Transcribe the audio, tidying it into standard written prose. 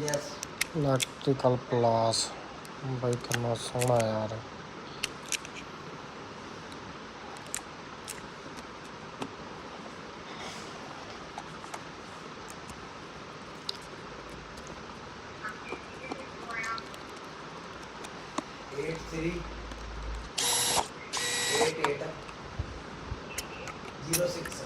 Yes. Electrical प्लास भाई कितना सोहना यार 838806.